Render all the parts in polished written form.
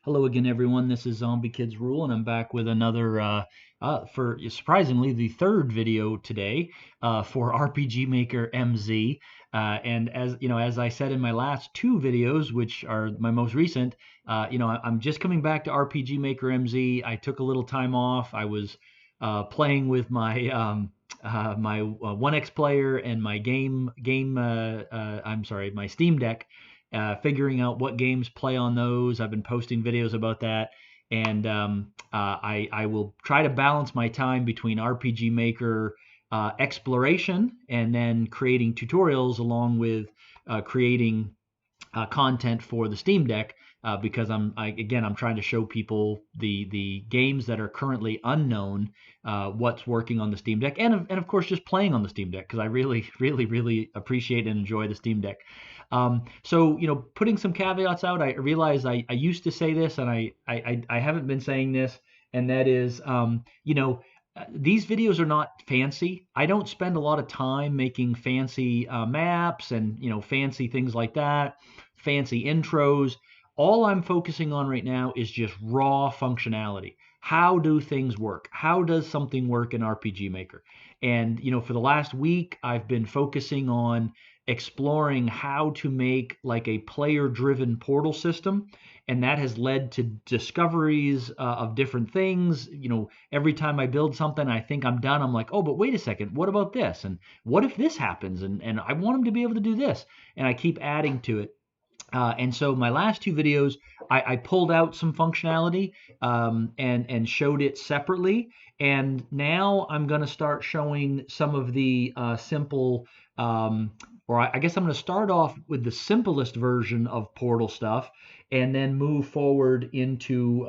Hello again, everyone. This is Zombie Kids Rule, and I'm back with another, for surprisingly, the third video today for RPG Maker MZ. And as you know, as I said in my last two videos, which are my most recent, I'm just coming back to RPG Maker MZ. I took a little time off. I was playing with my 1X player and my my Steam Deck, figuring out what games play on those. I've been posting videos about that, and I will try to balance my time between RPG Maker exploration and then creating tutorials along with creating content for the Steam Deck, because I'm trying to show people the games that are currently unknown, what's working on the Steam Deck, and of course just playing on the Steam Deck, because I really appreciate and enjoy the Steam Deck. So putting some caveats out, I realize I used to say this, and I haven't been saying this, and that is, these videos are not fancy. I don't spend a lot of time making fancy maps and fancy things like that, fancy intros. All I'm focusing on right now is just raw functionality. How do things work? How does something work in RPG Maker? And for the last week, I've been focusing on exploring how to make like a player-driven portal system, and that has led to discoveries of different things. Every time I build something, I think I'm done. I'm like, oh, but wait a second, what about this? And what if this happens? And I want them to be able to do this. And I keep adding to it. And so my last two videos, I pulled out some functionality, and showed it separately. And now I'm going to start showing some of the simple, or I guess I'm going to start off with the simplest version of Portal stuff, and then move forward into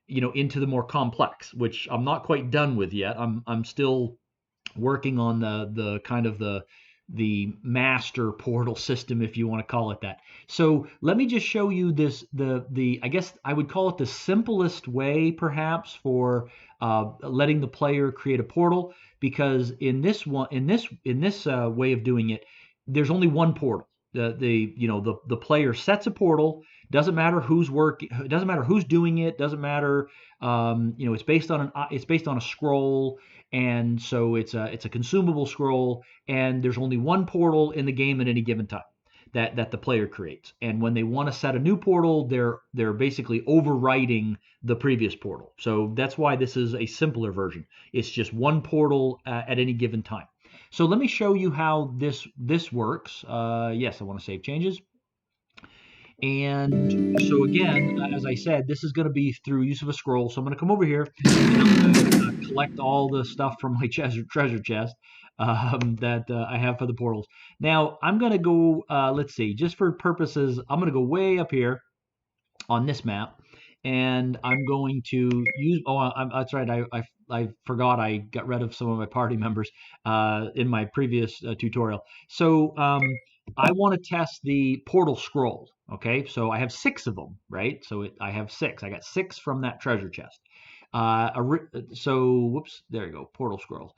the more complex, which I'm not quite done with yet. I'm still working on the kind of the master portal system, if you want to call it that. So let me just show you this, the I guess I would call it the simplest way perhaps for letting the player create a portal, because in this way of doing it, there's only one portal. The player sets a portal. Doesn't matter who's working. Doesn't matter who's doing it. Doesn't matter. It's based on a scroll, and so it's a consumable scroll, and there's only one portal in the game at any given time that the player creates. And when they want to set a new portal, they're basically overwriting the previous portal. So that's why this is a simpler version. It's just one portal at any given time. So let me show you how this works. Yes, I want to save changes. And so again, as I said, this is going to be through use of a scroll. So I'm going to come over here, and I'm going to collect all the stuff from my treasure chest that I have for the portals. Now I'm going to go, let's see, just for purposes, I'm going to go way up here on this map, and I'm going to use, that's right, I forgot I got rid of some of my party members in my previous tutorial. So I want to test the portal scroll. Okay, so I have 6 of them, right? So I have 6. I got 6 from that treasure chest. So whoops, there you go, portal scrolls.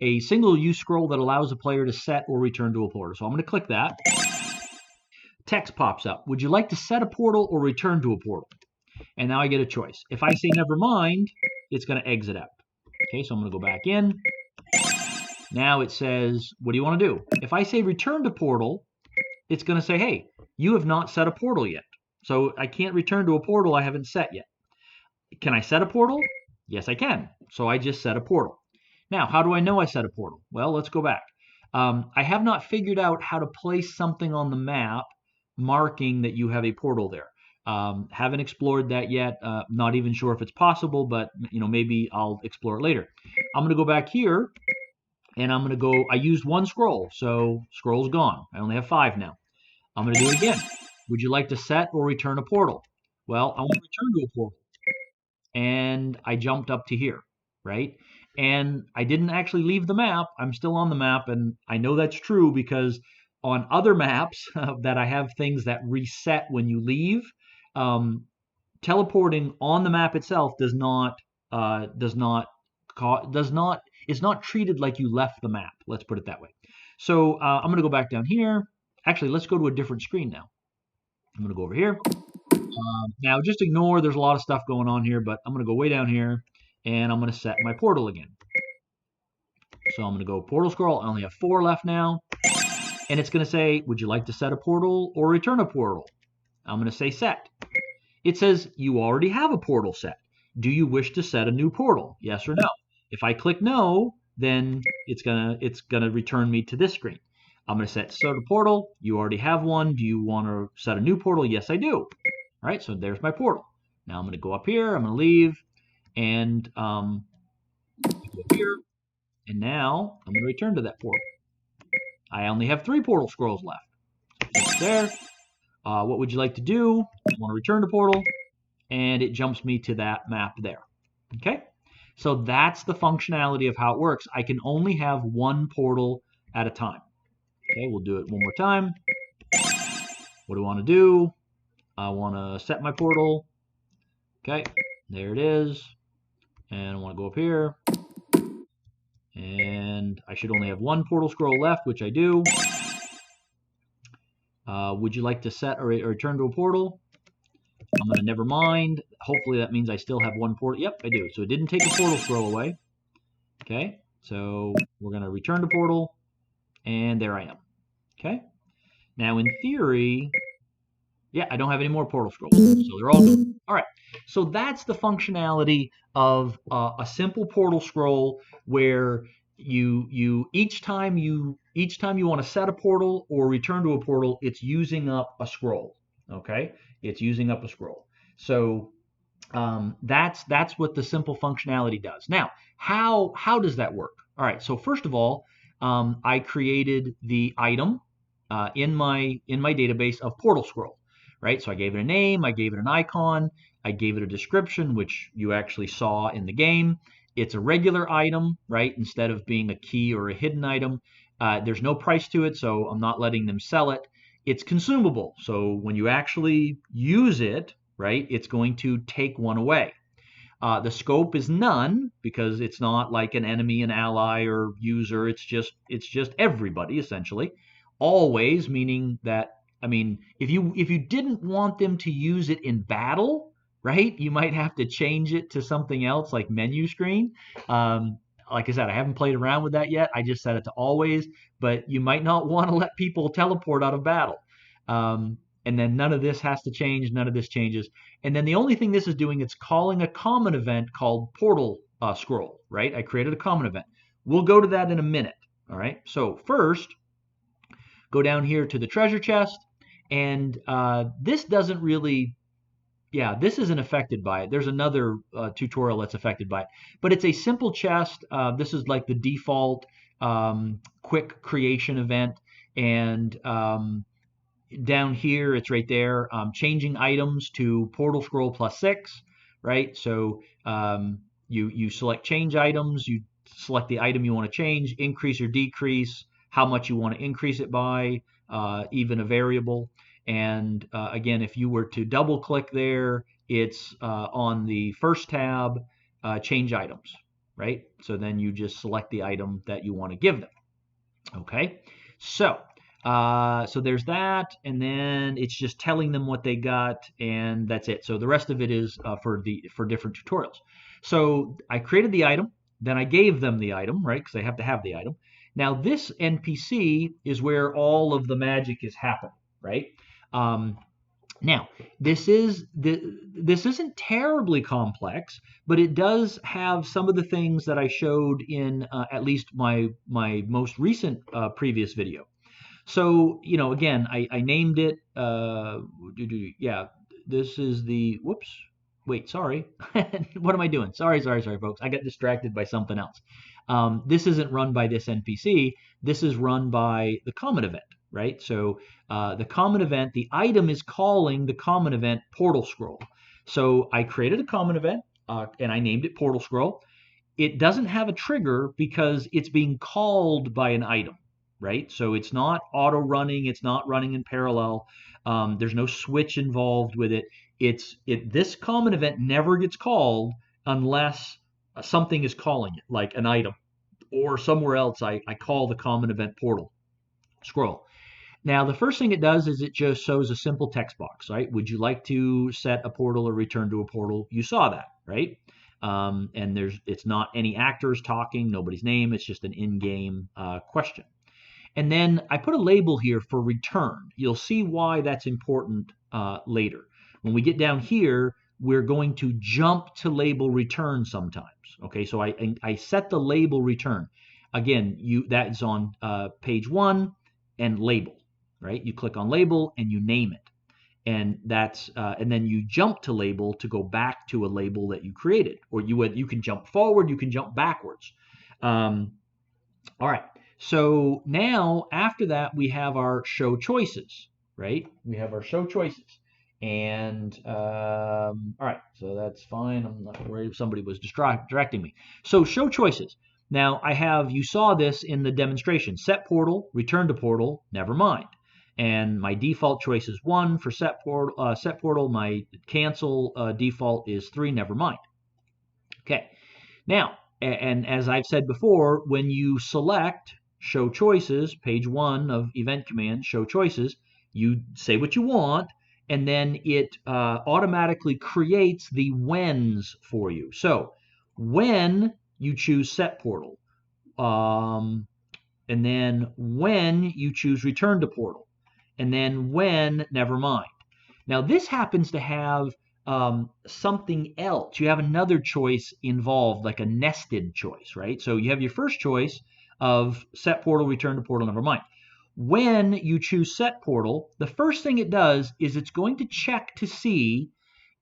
A single-use scroll that allows a player to set or return to a portal. So I'm going to click that. Text pops up. Would you like to set a portal or return to a portal? And now I get a choice. If I say never mind, it's going to exit out. Okay, so I'm going to go back in. Now it says, what do you want to do? If I say return to portal, it's going to say, hey, you have not set a portal yet. So I can't return to a portal I haven't set yet. Can I set a portal? Yes, I can. So I just set a portal. Now, how do I know I set a portal? Well, let's go back. I have not figured out how to place something on the map marking that you have a portal there. Haven't explored that yet. Not even sure if it's possible, but maybe I'll explore it later. I'm going to go back here, and I'm going to go, I used 1 scroll, so scroll's gone. I only have 5 now. I'm going to do it again. Would you like to set or return a portal? Well, I want to return to a portal. And I jumped up to here, right? And I didn't actually leave the map. I'm still on the map, and I know that's true because on other maps that I have things that reset when you leave, teleporting on the map itself it's not treated like you left the map. Let's put it that way. So I'm going to go back down here. Actually, let's go to a different screen now. I'm going to go over here. Now just ignore, there's a lot of stuff going on here, but I'm going to go way down here and I'm going to set my portal again. So I'm going to go portal scroll. I only have 4 left now. And it's going to say, would you like to set a portal or return a portal? I'm going to say set. It says you already have a portal set. Do you wish to set a new portal? Yes or no? If I click no, then it's gonna return me to this screen. I'm gonna set a portal. You already have one. Do you want to set a new portal? Yes, I do. All right, so there's my portal. Now I'm gonna go up here. I'm gonna leave, and go up here, and now I'm gonna return to that portal. I only have 3 portal scrolls left. So there. What would you like to do? I want to return to portal, and it jumps me to that map there. Okay, so that's the functionality of how it works. I can only have 1 portal at a time. Okay, we'll do it one more time. What do I want to do? I want to set my portal. Okay, there it is. And I want to go up here. And I should only have 1 portal scroll left, which I do. Would you like to set or return to a portal? I'm going to never mind. Hopefully that means I still have 1 portal. Yep, I do. So it didn't take a portal scroll away. Okay, so we're going to return to portal, and there I am. Okay, now in theory, yeah, I don't have any more portal scrolls, so they're all gone. All right, so that's the functionality of a simple portal scroll where each time you want to set a portal or return to a portal, it's using up a scroll. Okay, it's using up a scroll. So that's what the simple functionality does. Now, how does that work? All right, so first of all, I created the item in my database of portal scroll, right? So I gave it a name, I gave it an icon, I gave it a description, which you actually saw in the game. It's a regular item, right? Instead of being a key or a hidden item. There's no price to it, so I'm not letting them sell it. It's consumable, so when you actually use it, right, it's going to take 1 away. The scope is none because it's not like an enemy, an ally, or user. It's just everybody essentially. Always, meaning that, I mean, if you didn't want them to use it in battle, right, you might have to change it to something else like menu screen. Like I said, I haven't played around with that yet. I just set it to always, but you might not want to let people teleport out of battle. And then none of this has to change. None of this changes. And then the only thing this is doing, it's calling a common event called portal scroll, right? I created a common event. We'll go to that in a minute. All right. So first, go down here to the treasure chest. And this doesn't really, yeah, this isn't affected by it. There's another tutorial that's affected by it. But it's a simple chest. This is like the default quick creation event. And down here, it's right there, changing items to portal scroll +6, right? So you select change items, you select the item you want to change, increase or decrease, how much you want to increase it by, even a variable. And again, if you were to double click there, it's on the first tab, change items, right? So then you just select the item that you want to give them. Okay, so there's that, and then it's just telling them what they got, and that's it. So the rest of it is for different tutorials. So I created the item, then I gave them the item, right? Because they have to have the item. Now this NPC is where all of the magic is happening, right? Now this isn't terribly complex, but it does have some of the things that I showed in at least my most recent previous video. So, you know, again, I named it, yeah, this is the, whoops, wait, sorry. What am I doing? Sorry, folks. I got distracted by something else. This isn't run by this NPC. This is run by the common event, right? So the common event, the item is calling the common event portal scroll. So I created a common event and I named it portal scroll. It doesn't have a trigger because it's being called by an item, right? So it's not auto running. It's not running in parallel. There's no switch involved with it. This common event never gets called unless something is calling it, like an item, or somewhere else I call the common event portal scroll. Now, the first thing it does is it just shows a simple text box, right? Would you like to set a portal or return to a portal? You saw that, right? And it's not any actors talking, nobody's name. It's just an in-game question. And then I put a label here for return. You'll see why that's important later. When we get down here, we're going to jump to label return sometimes. Okay, so I set the label return. Again, that is on page 1 and label, right? You click on label and you name it. And and then you jump to label to go back to a label that you created, or you can jump forward, you can jump backwards. All right. So now after that we have our show choices, right? We have our show choices, and all right. So that's fine. I'm not worried if somebody was distracting me. So show choices. Now you saw this in the demonstration. Set portal, return to portal, never mind. And my default choice is 1 for set portal. My cancel default is 3, never mind. Okay. Now, and as I've said before, when you select show choices, page 1 of event command, show choices, you say what you want, and then it automatically creates the whens for you. So when you choose set portal, and then when you choose return to portal, and then when, never mind. Now this happens to have something else. You have another choice involved, like a nested choice, right? So you have your first choice of set portal, return to portal, never mind. When you choose set portal, the first thing it does is it's going to check to see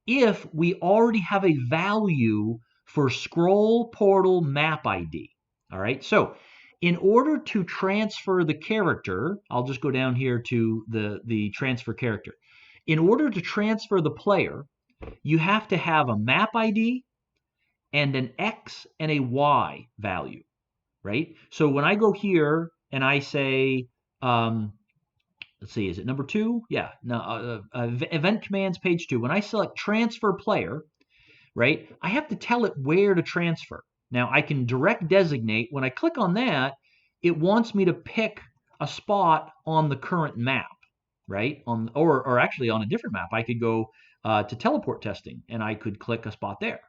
if we already have a value for scroll portal map ID. All right, so in order to transfer the character, I'll just go down here to the transfer character. In order to transfer the player, you have to have a map ID and an X and a Y value, right? So when I go here and I say, let's see, is it number 2? Yeah, no, event commands, page 2. When I select transfer player, right, I have to tell it where to transfer. Now I can direct designate. When I click on that, it wants me to pick a spot on the current map, right? Or actually on a different map. I could go to teleport testing and I could click a spot there,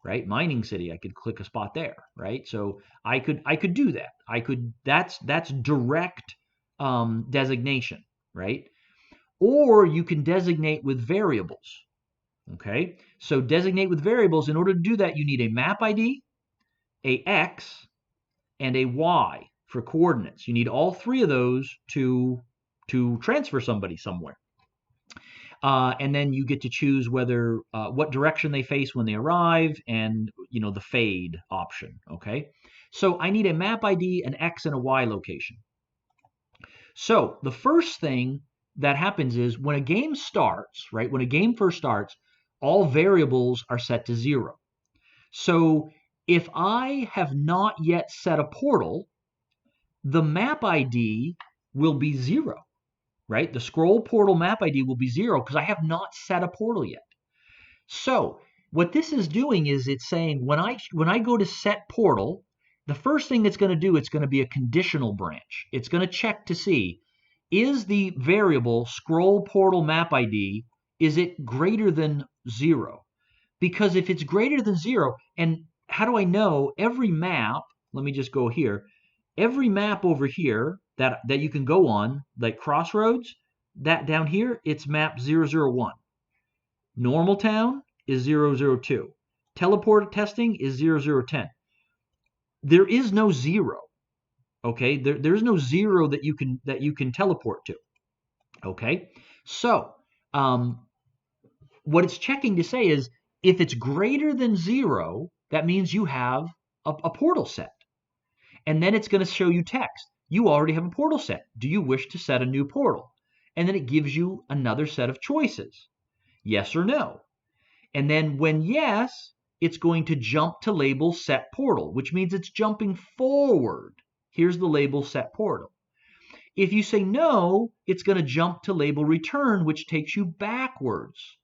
right? Mining City, I could click a spot there, right? So I could do that. That's direct designation, right? Or you can designate with variables. Okay, so designate with variables. In order to do that, you need a map ID, a X, and a Y for coordinates. You need all 3 of those to transfer somebody somewhere. And then you get to choose whether what direction they face when they arrive, and the fade option. Okay, so I need a map ID, an X, and a Y location. So the first thing that happens is when a game starts, right? When a game first starts, all variables are set to 0. So if I have not yet set a portal, the map ID will be 0, right? The scroll portal map ID will be 0 because I have not set a portal yet. So what this is doing is it's saying when I go to set portal, the first thing it's going to do, it's going to be a conditional branch. It's going to check to see, is the variable scroll portal map ID, is it greater than 0? Because if it's greater than 0, and how do I know? Every map, let me just go here, every map over here that you can go on, like Crossroads, that down here, it's map 001. Normal Town is 002. Teleport testing is 0010. There is no 0. Okay, there's no 0 that you can teleport to. Okay, so what it's checking to say is if it's greater than 0, that means you have a portal set. And then it's going to show you text. You already have a portal set. Do you wish to set a new portal? And then it gives you another set of choices. Yes or no. And then when yes, it's going to jump to label set portal, which means it's jumping forward. Here's the label set portal. If you say no, it's going to jump to label return, which takes you backwards,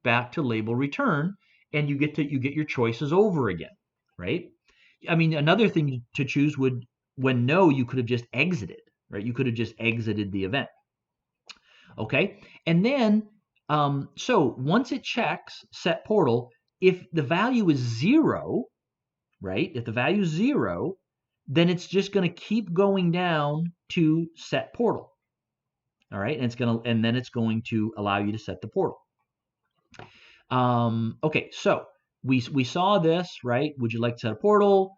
back to label return, and you get your choices over again, right? I mean, another thing to choose would, when no, you could have just exited, right? You could have just exited the event. Okay, and then so once it checks set portal, if the value is 0, right? If the value is 0, then it's just going to keep going down to set portal. All right, and then it's going to allow you to set the portal. Okay, so we saw this, right? Would you like to set a portal?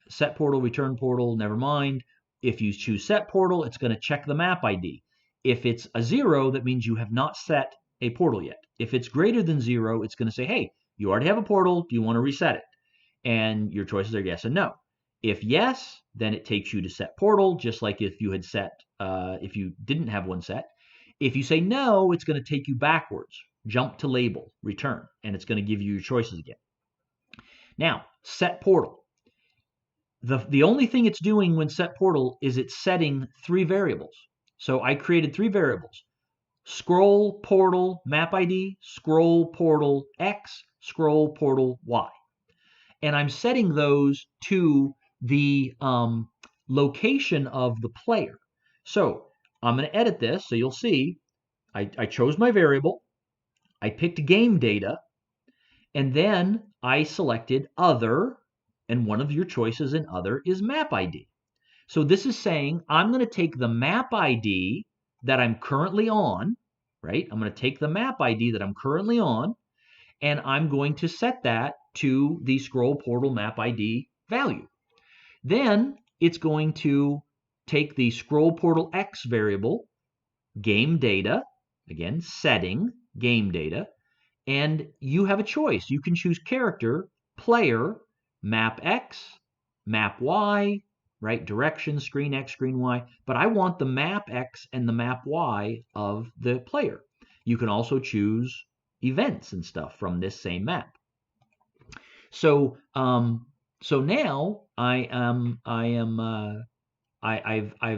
Set portal, return portal, never mind. If you choose set portal, it's going to check the map ID. If it's a 0, that means you have not set a portal yet. If it's greater than 0, it's going to say, hey, you already have a portal. Do you want to reset it? And your choices are yes and no. If yes, then it takes you to set portal, just like if you had set, if you didn't have one set. If you say no, it's going to take you backwards. Jump to label, return, and it's going to give you your choices again. Now, set portal. The only thing it's doing when set portal is it's setting 3 variables. So I created 3 variables. Scroll portal map ID, scroll portal X, scroll portal Y. And I'm setting those to the location of the player. So I'm going to edit this. So you'll see I chose my variable. I picked game data. And then I selected other. And one of your choices in other is map ID. So this is saying I'm going to take the map ID that I'm currently on, right? I'm going to take the map ID that I'm currently on, and I'm going to set that to the scroll portal map ID value. Then it's going to take the scroll portal X variable, game data, again, setting, game data, and you have a choice. You can choose character, player, map X, map Y, right? Direction, screen X, screen Y. But I want the map X and the map Y of the player. You can also choose events and stuff from this same map. So so now I've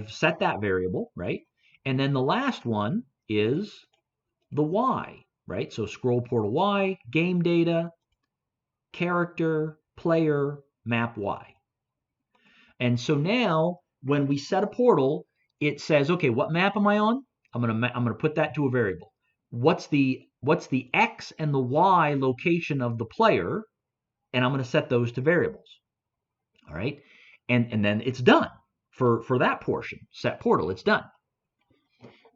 set that variable, right? And then the last one is the Y, right? So scroll portal Y, game data, character, player, map Y. And so now when we set a portal, it says, okay, what map am I on? I'm gonna put that to a variable. What's the X and the Y location of the player? And I'm going to set those to variables. All right. And then it's done for that portion. Set portal, it's done.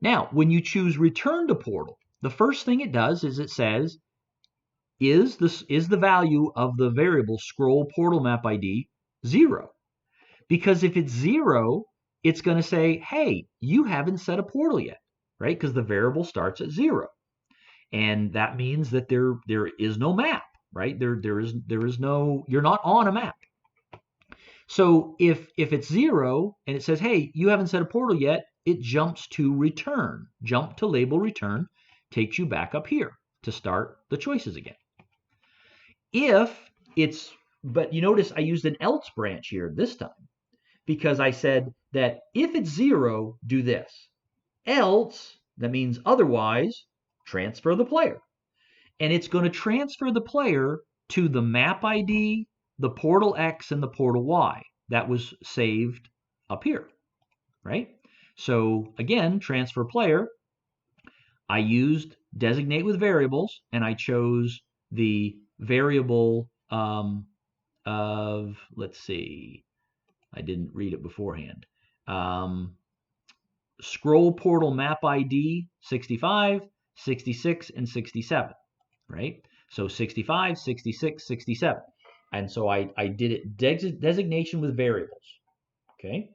Now, when you choose return to portal, the first thing it does is it says, is the value of the variable scroll portal map ID 0? Because if it's 0, it's going to say, hey, you haven't set a portal yet, right? Because the variable starts at 0. And that means that there is no map, right? There is no, you're not on a map. So if it's 0 and it says, hey, you haven't set a portal yet, it jumps to return. Jump to label return takes you back up here to start the choices again. But you notice I used an else branch here this time because I said that if it's 0, do this. Else, that means otherwise, transfer the player. And it's going to transfer the player to the map ID, the portal X, and the portal Y. That was saved up here, right? So again, transfer player. I used designate with variables, and I chose the variable of, let's see, I didn't read it beforehand. Scroll portal map ID 65, 66, and 67, right? So 65, 66, 67. And so I did it designation with variables, okay?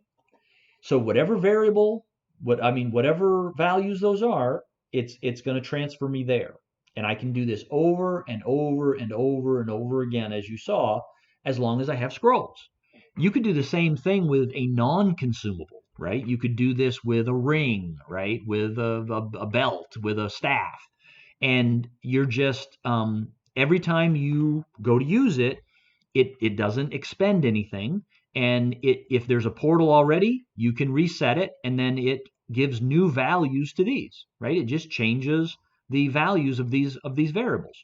So whatever variable, whatever values those are, it's going to transfer me there. And I can do this over and over and over and over again, as you saw, as long as I have scrolls. You could do the same thing with a non-consumable, right? You could do this with a ring, right? With a belt, with a staff. And you're just, every time you go to use it, it doesn't expend anything. And if there's a portal already, you can reset it, and then it gives new values to these, right? It just changes the values of these variables.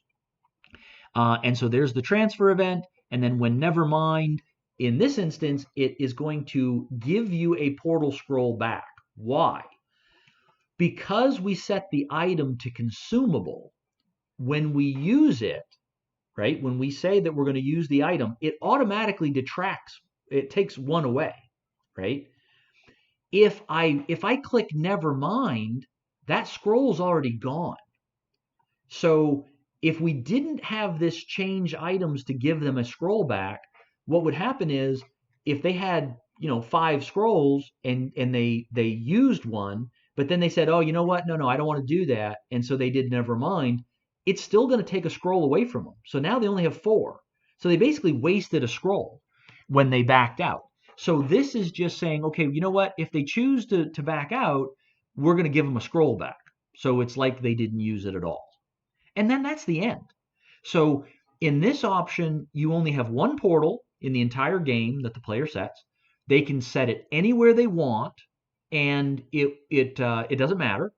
And so there's the transfer event, and then when nevermind, in this instance, it is going to give you a portal scroll back. Why? because we set the item to consumable, when we use it, right, when we say that we're going to use the item, it automatically detracts, it takes one away, right? If I click never mind, that scroll's already gone. So if we didn't have this change items to give them a scroll back, what would happen is if they had, 5 scrolls and they used one, but then they said, oh, you know what? No, I don't want to do that. And so they did never mind. It's still going to take a scroll away from them. So now they only have 4. So they basically wasted a scroll when they backed out. So this is just saying, okay, you know what? If they choose to back out, we're going to give them a scroll back. So it's like they didn't use it at all. And then that's the end. So in this option, you only have one portal in the entire game that the player sets. They can set it anywhere they want, and it doesn't matter.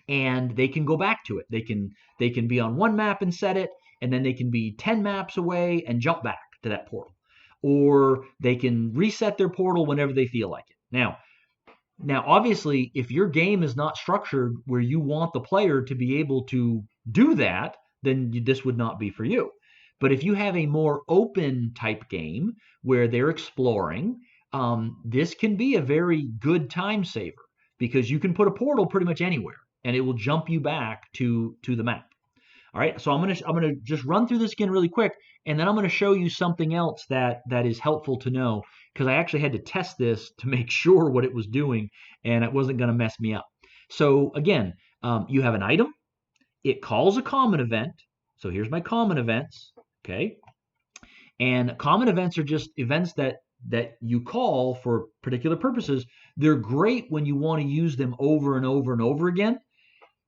And they can go back to it. They can be on one map and set it, and then they can be 10 maps away and jump back to that portal. Or they can reset their portal whenever they feel like it. Now, obviously, if your game is not structured where you want the player to be able to do that, then this would not be for you. But if you have a more open type game where they're exploring, this can be a very good time saver because you can put a portal pretty much anywhere and it will jump you back to the map. All right, so I'm gonna just run through this again really quick, and then I'm gonna show you something else that is helpful to know because I actually had to test this to make sure what it was doing and it wasn't gonna mess me up. So again, you have an item, it calls a common event. So here's my common events, okay? And common events are just events that you call for particular purposes. They're great when you want to use them over and over and over again.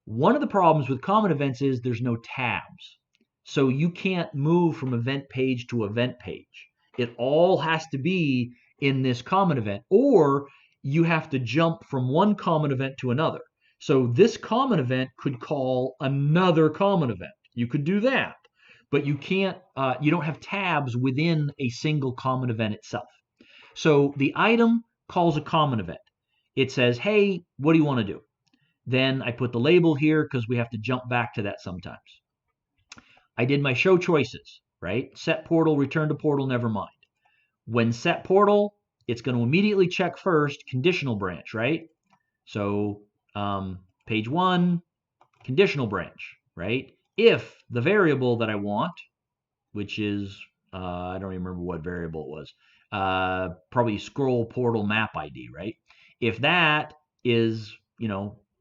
One of the problems with common events is there's no tabs. So you can't move from event page to event page. It all has to be in this common event, or you have to jump from one common event to another. So this common event could call another common event. You could do that, but you can't, you don't have tabs within a single common event itself. So the item calls a common event. It says, hey, what do you want to do? Then I put the label here because we have to jump back to that sometimes. I did my show choices, right? Set portal, return to portal, never mind. When set portal, it's going to immediately check first conditional branch, right? So page 1, conditional branch, right? If the variable that I want, which is, I don't even remember what variable it was, probably scroll portal map ID, right? If that is,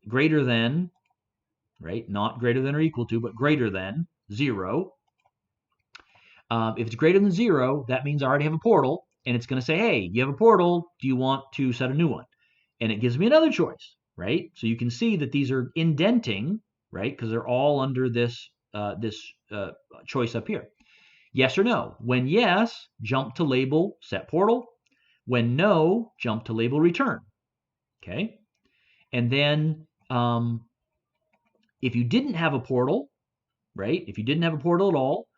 greater than, right? Not greater than or equal to, but greater than 0. If it's greater than 0, that means I already have a portal, and it's going to say, hey, you have a portal. Do you want to set a new one? And it gives me another choice, right? So you can see that these are indenting, right? Because they're all under this choice up here. Yes or no. When yes, jump to label set portal. When no, jump to label return. Okay. And then if you didn't have a portal, right? If you didn't have a portal at all,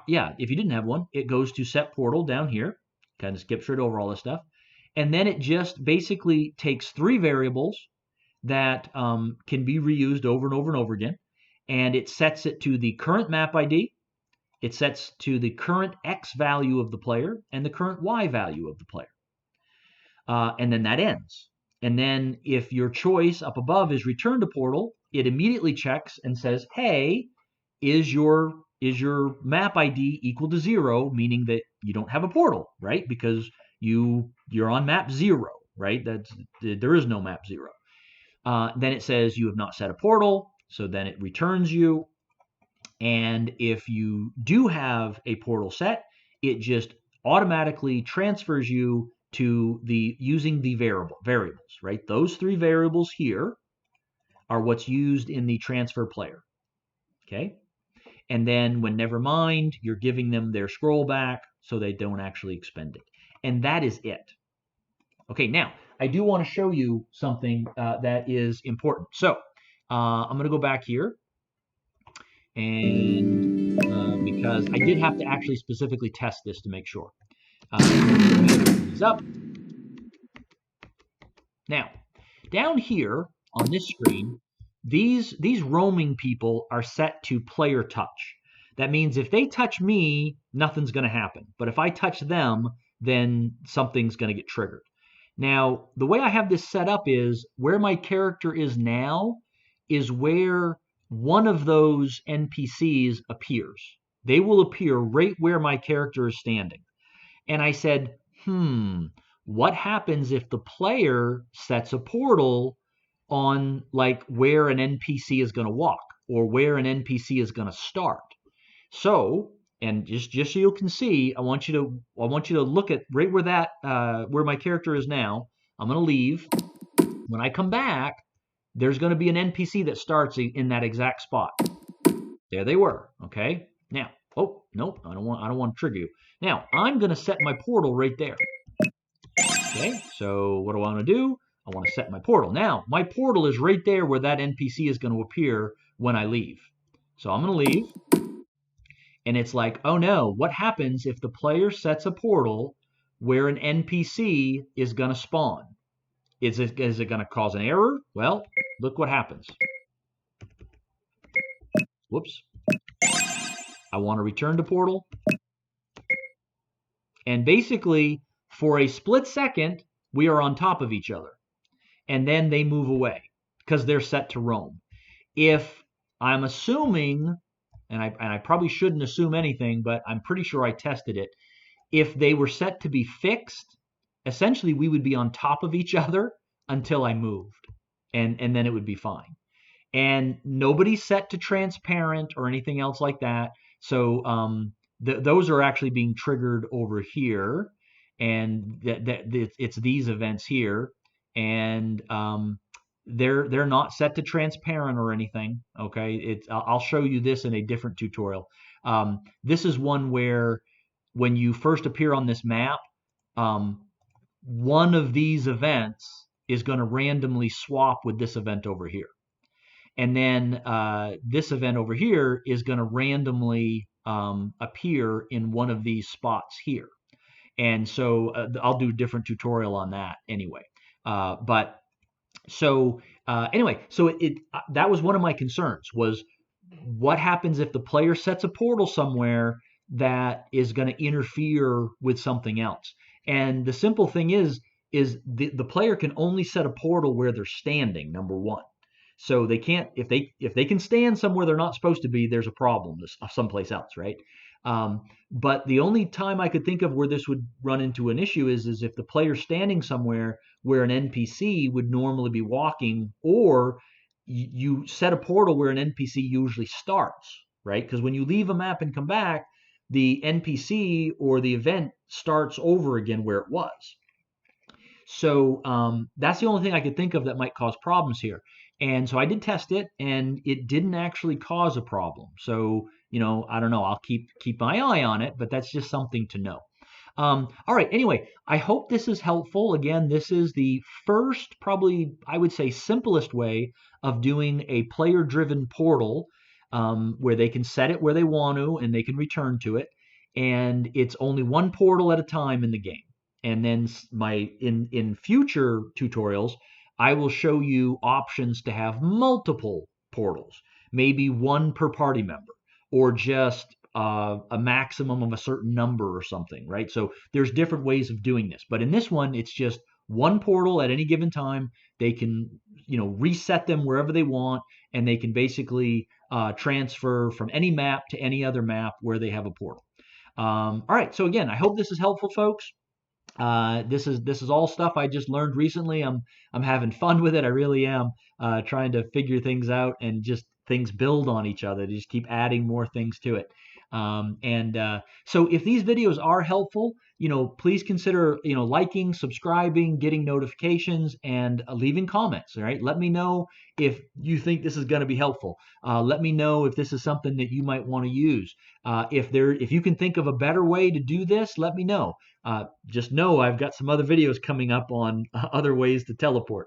if you didn't have one, it goes to set portal down here. Kind of skips right over all this stuff. And then it just basically takes 3 variables that can be reused over and over and over again. And it sets it to the current map ID. It sets to the current X value of the player and the current Y value of the player. And then that ends. And then if your choice up above is return to portal, it immediately checks and says, hey, is your map ID equal to 0, meaning that you don't have a portal, right? Because you're on map 0, right? There is no map 0. Then it says you have not set a portal, so then it returns you. And if you do have a portal set, it just automatically transfers you to using the variables, right? Those 3 variables here are what's used in the transfer player, okay? And then when never mind, you're giving them their scroll back so they don't actually expend it. And that is it. Okay, now, I do want to show you something that is important. So, I'm going to go back here. And because I did have to actually specifically test this to make sure. These up. Now, down here on this screen, these roaming people are set to player touch. That means if they touch me, nothing's going to happen. But if I touch them, then something's going to get triggered. Now, the way I have this set up is where my character is now is where one of those NPCs appears. They will appear right where my character is standing. And I said, what happens if the player sets a portal on like where an NPC is going to walk or where an NPC is going to start? So, and just so you can see, I want you to look at right where that where my character is now. I'm going to leave. When I come back, there's going to be an NPC that starts in that exact spot. There they were. Okay. Now, oh nope, I don't want to trigger you. Now I'm going to set my portal right there. Okay. So what do I want to do? I want to set my portal. Now my portal is right there where that NPC is going to appear when I leave. So I'm going to leave. And it's like, oh no, what happens if the player sets a portal where an NPC is going to spawn? Is it going to cause an error? Well, look what happens. Whoops. I want to return to portal. And basically, for a split second, we are on top of each other. And then they move away because they're set to roam. If I'm assuming, and I probably shouldn't assume anything, but I'm pretty sure I tested it. If they were set to be fixed, essentially we would be on top of each other until I moved, and then it would be fine. And nobody's set to transparent or anything else like that. So those are actually being triggered over here, and it's these events here, and they're not set to transparent or anything. Okay, I'll show you this in a different tutorial. This is one where when you first appear on this map, one of these events is going to randomly swap with this event over here. And then this event over here is going to randomly appear in one of these spots here. And so I'll do a different tutorial on that anyway. But so anyway, so that was one of my concerns, was what happens if the player sets a portal somewhere that is going to interfere with something else. And the simple thing is the player can only set a portal where they're standing, number one. So they can't, if they can stand somewhere they're not supposed to be, there's a problem someplace else, right? But the only time I could think of where this would run into an issue is if the player's standing somewhere where an NPC would normally be walking, or you set a portal where an NPC usually starts, right? Because when you leave a map and come back, the NPC or the event starts over again where it was. So that's the only thing I could think of that might cause problems here. And so I did test it, and it didn't actually cause a problem. So, I don't know. I'll keep my eye on it, but that's just something to know. All right. Anyway, I hope this is helpful. Again, this is the first, probably, I would say, simplest way of doing a player-driven portal where they can set it where they want to, and they can return to it. And it's only one portal at a time in the game. And then in future tutorials, I will show you options to have multiple portals, maybe one per party member, or just a maximum of a certain number or something, right? So there's different ways of doing this. But in this one, it's just one portal at any given time. They can, reset them wherever they want, and they can basically transfer from any map to any other map where they have a portal. All right. So again, I hope this is helpful, folks. This is all stuff I just learned recently. I'm having fun with it. I really am, trying to figure things out, and just things build on each other. Just keep adding more things to it. So if these videos are helpful, please consider, liking, subscribing, getting notifications, and leaving comments. All right. Let me know if you think this is going to be helpful. Let me know if this is something that you might want to use. If you can think of a better way to do this, let me know. Just know I've got some other videos coming up on other ways to teleport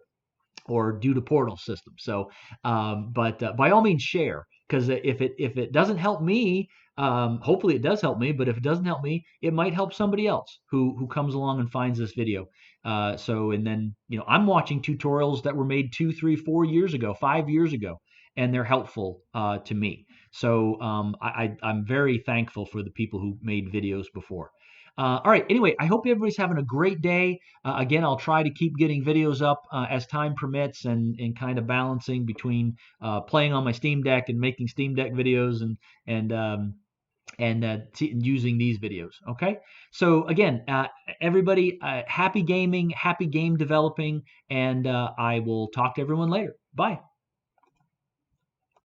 or do the portal system. So, but by all means, share. because if it doesn't help me, hopefully it does help me. But if it doesn't help me, it might help somebody else who comes along and finds this video. And then I'm watching tutorials that were made 2, 3, 4 years ago, 5 years ago, and they're helpful to me. So I'm very thankful for the people who made videos before. All right. Anyway, I hope everybody's having a great day. Again, I'll try to keep getting videos up as time permits, and kind of balancing between playing on my Steam Deck and making Steam Deck videos, and using these videos. Okay. So again, everybody, happy gaming, happy game developing, and I will talk to everyone later. Bye.